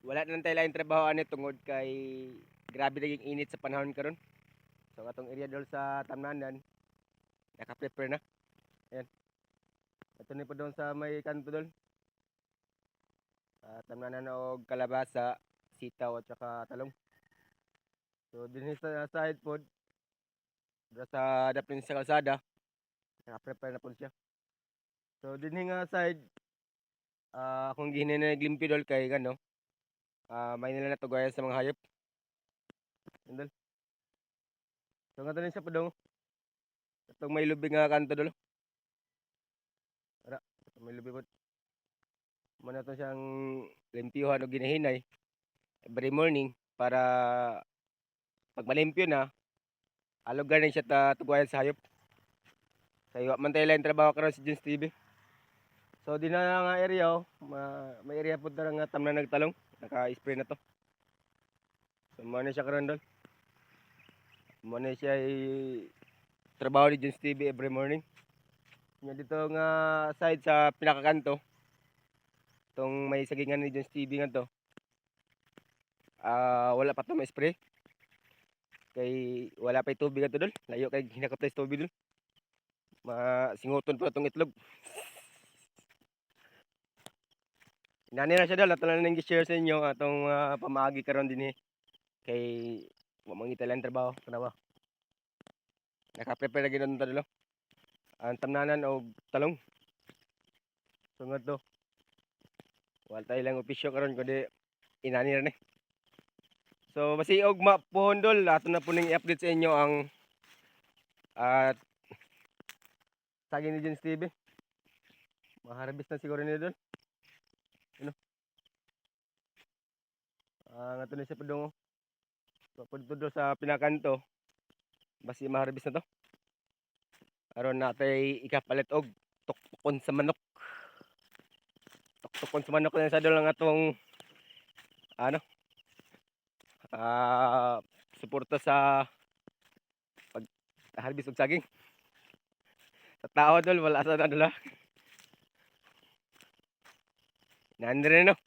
Wala na tayo lain trabaho ani tungod kay grabe naging init sa panahon karon. So atong area dol sa Tamnanan naka-prepare na. Ayan. Ito ni po doon sa may kanto dol. Tamnanan og kalabasa, sitaw at saka talong. So dinhi sa side pod sa dapin sa kalsada naka-prepare na po siya. So dinhi nga side kung gihini na naglimpyo dol kay ano may nila natugayan sa mga hayop. Andol. So nga din siya padong. Itong may lubig nga kanto dolo. Ara, itong may lubig po. Muna to siyang limpyuhan o ginahinay every morning para pag malimpyo na, alog ganin siya tugayan sa hayop. Sa iwa man tayo lang trabaho karon si Jens TV. So di na nga area may area po na nga tamna nagtalong. Naka-spray na to. So muna siya karon doon. Muna siya trabaho ni Jens TV every morning. Nya dito nga side sa pinakakanto. Itong may sagingan ni Jens TV nga to. Wala pa to may spray. Kay wala pa tubig ato dol. Layo kay hinakot sa tubig dol. Masinguton pa itong itlog. Inani na siya dol. Ato na nang i-share sa inyo atong pamaagi karon din kay mangita lang trabaho. Kanawa. Naka-prepare na ginoon ta dolo. Ang tamnanan og talong. Sungod to. Wala tayo lang opisyo karon kundi inani ra ni. So basi og mapuhon dol ato na po ning i-update sa inyo ang saging ni Jens TV. Maharbis na siguro ni dol. Ano? Nga to na siya padong. So pudto sa pinakanto. Basi maharbis na to. Aron natay ikapalit og tuktukon sa manok. Tuktukon sa manok na sa dol ang atong ano? Suporta sa pagharbis og saging. Sa tao dol wala sa dala. Nandre no.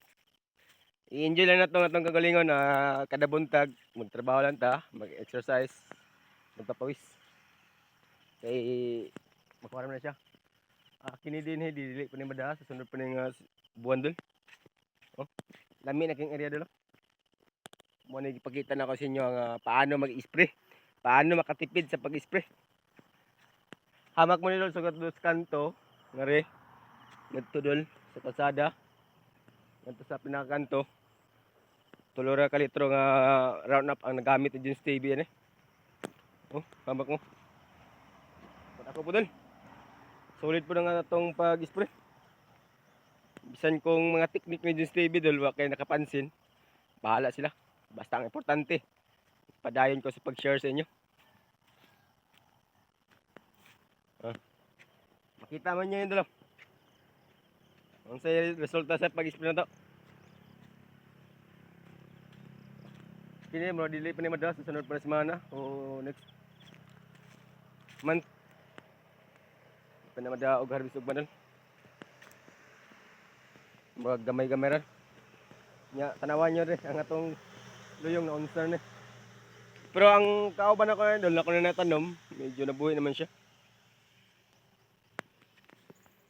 I-enjoy lang nato atong kagalingon na kada buntag magtrabaho lang ta, mag-exercise, magpapawis. Kay makuha na siya. Kini din dili pa ni madaha sa sunod pa ning buwan dol. Oh, lami na king area dol. Mo ni ipakita na ko sa inyo ang paano mag-spray. Paano makatipid sa pag-spray. Hamak mo ni dol sa kanto, ngare. Ngadto dol sa kalsada. Ngadto sa pinakakanto. Tulora ka litro nga round up ang nagamit ni Jens TV ani. Oh, hamak mo. Ako po dol. Solid po na nga itong pag-spray. Bisan kung mga teknik ni Jens TV dol, wala kayo nakapansin. Bahala sila. Basta ang importante, padayon ko sa pag-share sa inyo. Makita man nyo yun dolo. Ang sa resulta sa pag-spray na to. Kini mo dili pa ni madalas sa sunod pa na semana o next month. Panamada og harvest og banal. Mga gamay-gamay ra. Nya tanawan nyo rin ang atong luyong na unser ni. Pero ang kauban ako dol ako na natanom, medyo nabuhi naman siya.